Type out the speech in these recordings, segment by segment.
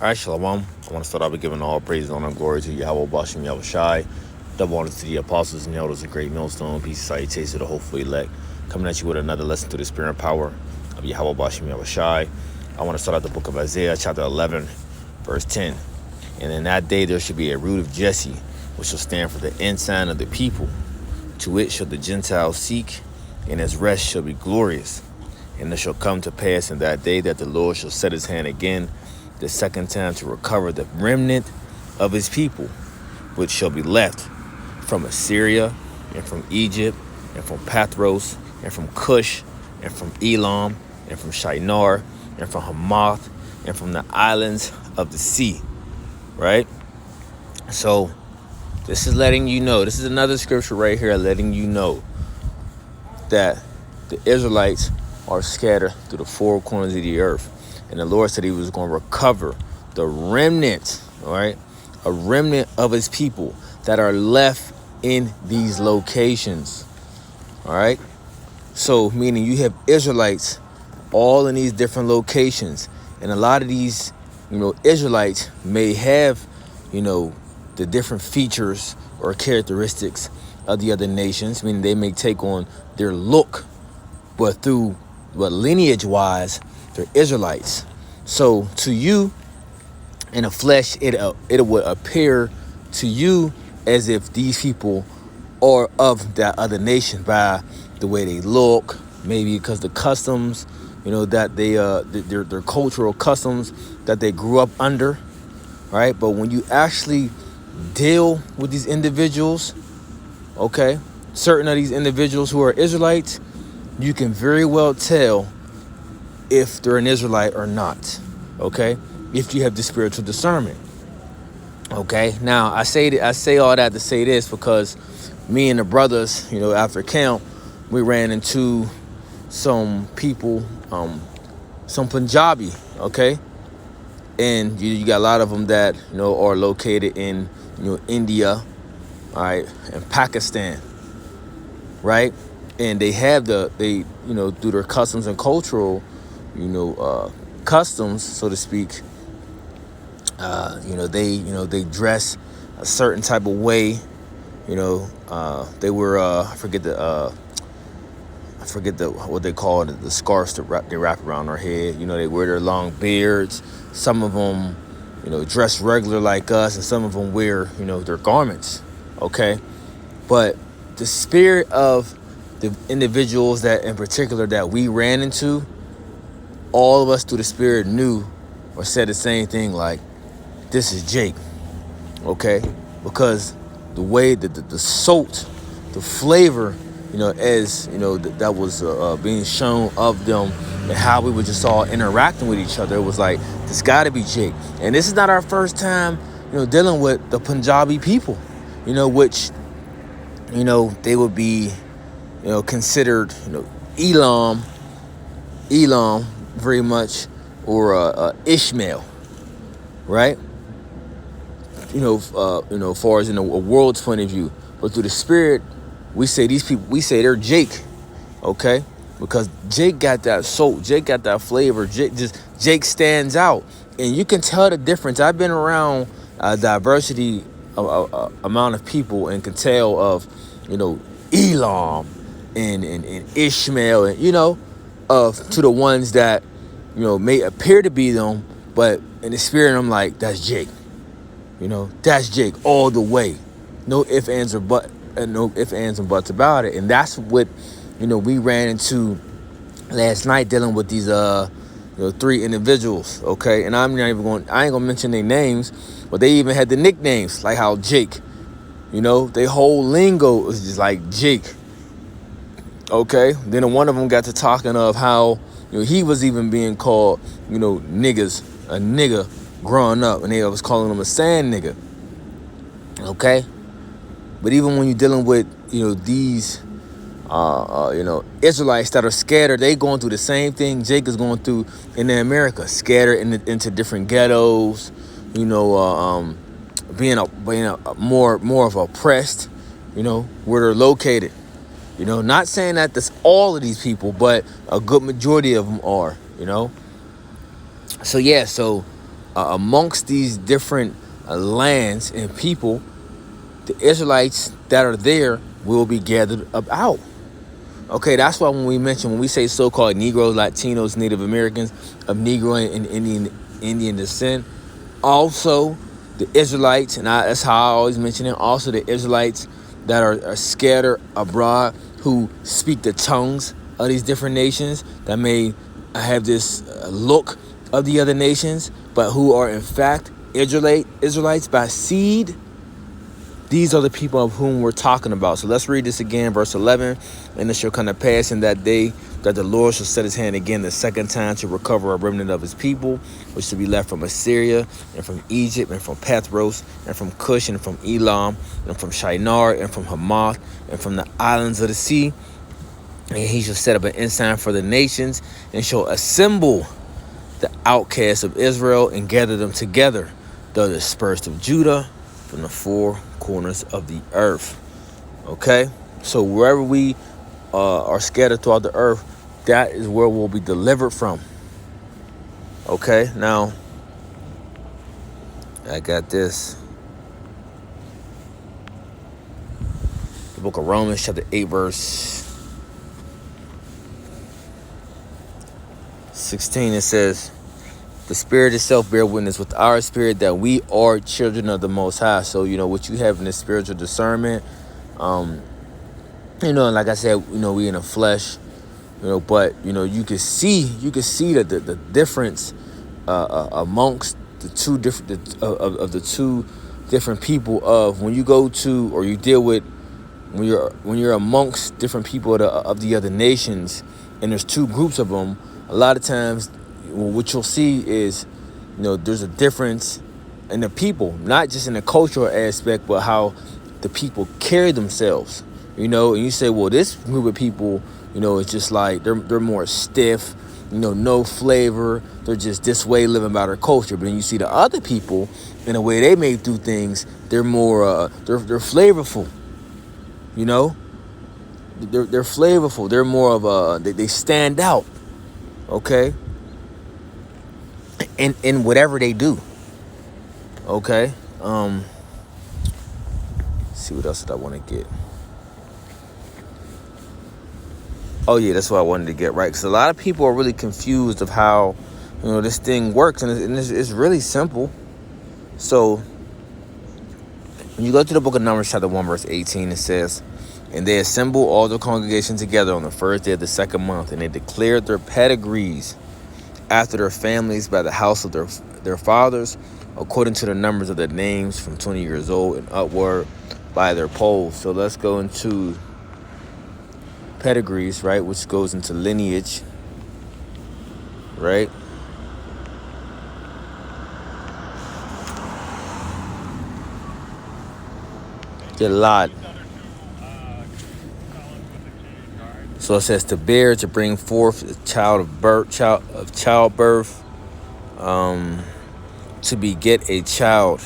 All right, Shalom. I want to start out by giving all praise, honor, and glory to Yahweh Bashim Yahweh Shai. Double honor to the apostles and elders of Great Millstone. Peace, salutations to the hopefully elect. Coming at you with another lesson through the spirit and power of Yahweh Bashim Yahweh Shai. I want to start out the book of Isaiah, chapter 11, verse 10. And in that day there shall be a root of Jesse, which shall stand for the ensign of the people. To it shall the Gentiles seek, and his rest shall be glorious. And it shall come to pass in that day that the Lord shall set his hand again, the second time, to recover the remnant of his people, which shall be left from Assyria, and from Egypt, and from Pathros, and from Cush, and from Elam, and from Shinar, and from Hamath, and from the islands of the sea. Right? So this is letting you know, this is another scripture right here letting you know that the Israelites are scattered through the four corners of the earth. And the Lord said he was going to recover the remnant, all right? A remnant of his people that are left in these locations, all right? So meaning you have Israelites all in these different locations. And a lot of these, Israelites may have, the different features or characteristics of the other nations, meaning they may take on their look, but lineage-wise, they're Israelites. So to you, in the flesh, it would appear to you as if these people are of that other nation by the way they look, maybe because the customs, that they their cultural customs that they grew up under, right? But when you actually deal with these individuals, okay, certain of these individuals who are Israelites, you can very well tell if they're an Israelite or not, okay? If you have the spiritual discernment, okay? Now, I say all that to say this because me and the brothers, after camp, we ran into some people, some Punjabi, okay? And you got a lot of them that, are located in, India, all right, and Pakistan, right? And they have through their customs and cultural, customs, so to speak, they dress a certain type of way, they were, I forget what they call it, the scarves that they wrap around their head. They wear their long beards. Some of them, dress regular like us, and some of them wear, their garments, okay? But the spirit of the individuals that in particular that we ran into, all of us through the spirit knew or said the same thing, like, this is Jake, okay? Because the way that the salt, the flavor, that was being shown of them, and how we were just all interacting with each other, it was like, this got to be Jake. And this is not our first time, dealing with the Punjabi people, which, they would be, considered, Elam very much, or Ishmael, right? As far as in a world's point of view, but through the spirit, we say these people, we say they're Jake, okay? Because Jake got that salt, Jake got that flavor, Jake stands out, and you can tell the difference. I've been around a diversity amount of people and can tell of, Elam and Ishmael, and to the ones that may appear to be them, but in the spirit I'm like, that's Jake. That's Jake all the way. No ifs, ands, or buts about it. And that's what, we ran into last night dealing with these, three individuals, okay? And I ain't gonna mention their names, but they even had the nicknames, like how Jake, their whole lingo was just like Jake, okay? Then one of them got to talking of how, he was even being called, niggas, a nigga, growing up, and they was calling him a sand nigga, okay? But even when you're dealing with, these, Israelites that are scattered, they going through the same thing Jake is going through in America, scattered into different ghettos, being more of oppressed, where they're located. Not saying that that's all of these people, but a good majority of them are, So yeah, so amongst these different lands and people, the Israelites that are there will be gathered up out. Okay, that's why when we say so-called Negroes, Latinos, Native Americans of Negro and Indian descent, also the Israelites, and that's how I always mention it, also the Israelites that are scattered abroad who speak the tongues of these different nations that may have this look of the other nations, but who are in fact Israelites by seed. These are the people of whom we're talking about. So let's read this again, verse 11. And it shall come to pass in that day that the Lord shall set his hand again the second time to recover a remnant of his people, which shall be left from Assyria and from Egypt and from Pathros and from Cush and from Elam and from Shinar and from Hamath and from the islands of the sea. And he shall set up an ensign for the nations and shall assemble the outcasts of Israel and gather them together, the dispersed of Judah from the four corners of the earth. Okay, so wherever we are scattered throughout the earth, that is where we'll be delivered from. Okay, now I got this. The book of Romans, chapter 8, verse 16, it says, the Spirit itself bear witness with our spirit that we are children of the Most High. So, what you have in this spiritual discernment, like I said, we in the flesh, but, you can see that the difference amongst the two different, of the two different people of when you go to, or you deal with, when you're amongst different people of the other nations, and there's two groups of them, a lot of times, what you'll see is, there's a difference in the people, not just in the cultural aspect, but how the people carry themselves, and you say, well, this group of people, it's just like they're more stiff, no flavor. They're just this way living by their culture. But then you see the other people, in the way they may do things, they're more, they're flavorful, they're flavorful. They're more of they stand out, okay? In whatever they do. Okay. See what else did I want to get. Oh yeah, that's what I wanted to get, right? Because a lot of people are really confused of how this thing works, and it's really simple. So when you go to the book of Numbers, chapter 1, verse 18, it says, and they assembled all the congregation together on the first day of the second month, and they declared their pedigrees after their families by the house of their fathers, according to the numbers of their names, from 20 years old and upward, by their polls. So let's go into pedigrees, right, which goes into lineage, right? Did a lot. So it says to bear, to bring forth a childbirth, to beget a child.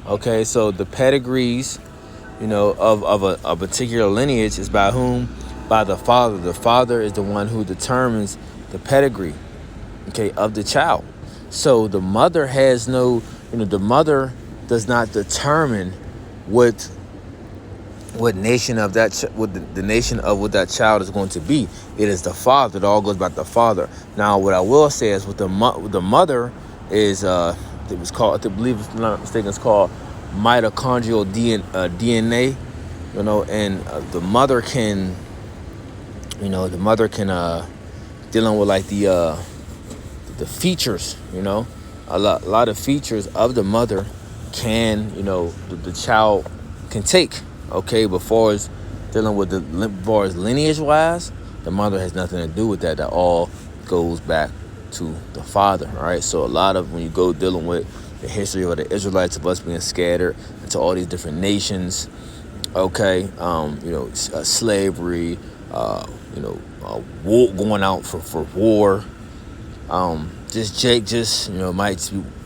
Okay, so the pedigrees, of a particular lineage is by whom? By the father. The father is the one who determines the pedigree, okay, of the child. So the mother has no, the mother does not determine what nation of that, what the nation of what that child is going to be. It is the father. It all goes back to the father. Now, what I will say is, with the mother is, it was called, I believe, if I'm not mistaken, it's called mitochondrial DNA. And the mother can, dealing with like the features, a lot of features of the mother can, the child can take. Okay, but far as dealing with lineage wise, the mother has nothing to do with that. That all goes back to the father. All right, so a lot of, when you go dealing with the history of the Israelites, of us being scattered into all these different nations, okay, slavery, war, going out for war. Jake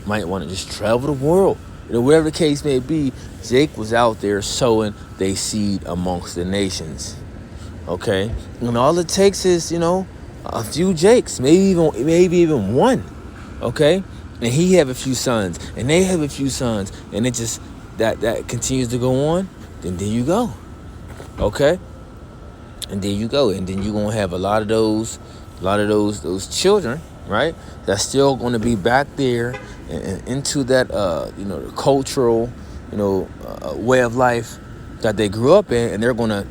might want to just travel the world. Whatever the case may be, Jake was out there sowing they seed amongst the nations. Okay, and all it takes is, a few Jakes, maybe even one. Okay, and he have a few sons, and they have a few sons, and it just that continues to go on, then there you go. Okay? And there you go. And then you're gonna have a lot of those children, right? That's still gonna be back there and into that the cultural, way of life that they grew up in, and they're gonna,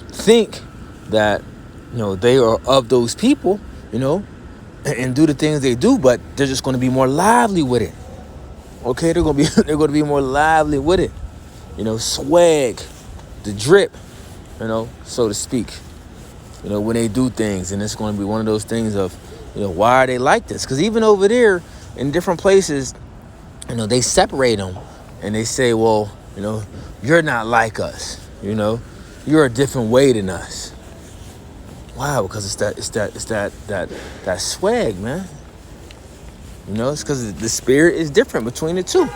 think that, they are of those people, and do the things they do, but they're just gonna be more lively with it. Okay, they're gonna be more lively with it. Swag, the drip, so to speak. When they do things, and it's going to be one of those things of, why are they like this? Because even over there in different places, they separate them, and they say, well, you're not like us. You're a different way than us. Wow, because it's that swag, man. It's because the spirit is different between the two.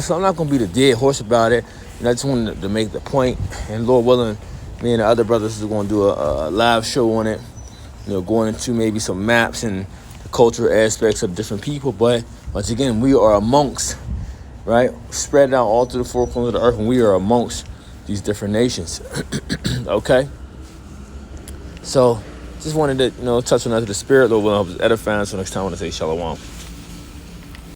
So I'm not going to be the dead horse about it. I just wanted to make the point, and Lord willing, me and the other brothers are going to do a live show on it, going into maybe some maps and the cultural aspects of different people. But once again, we are amongst, right, spread out all to the four corners of the earth, and we are amongst these different nations. Okay? So just wanted to, touch on that to the spirit, Lord willing, I was edifying. So next time I want to say shalom.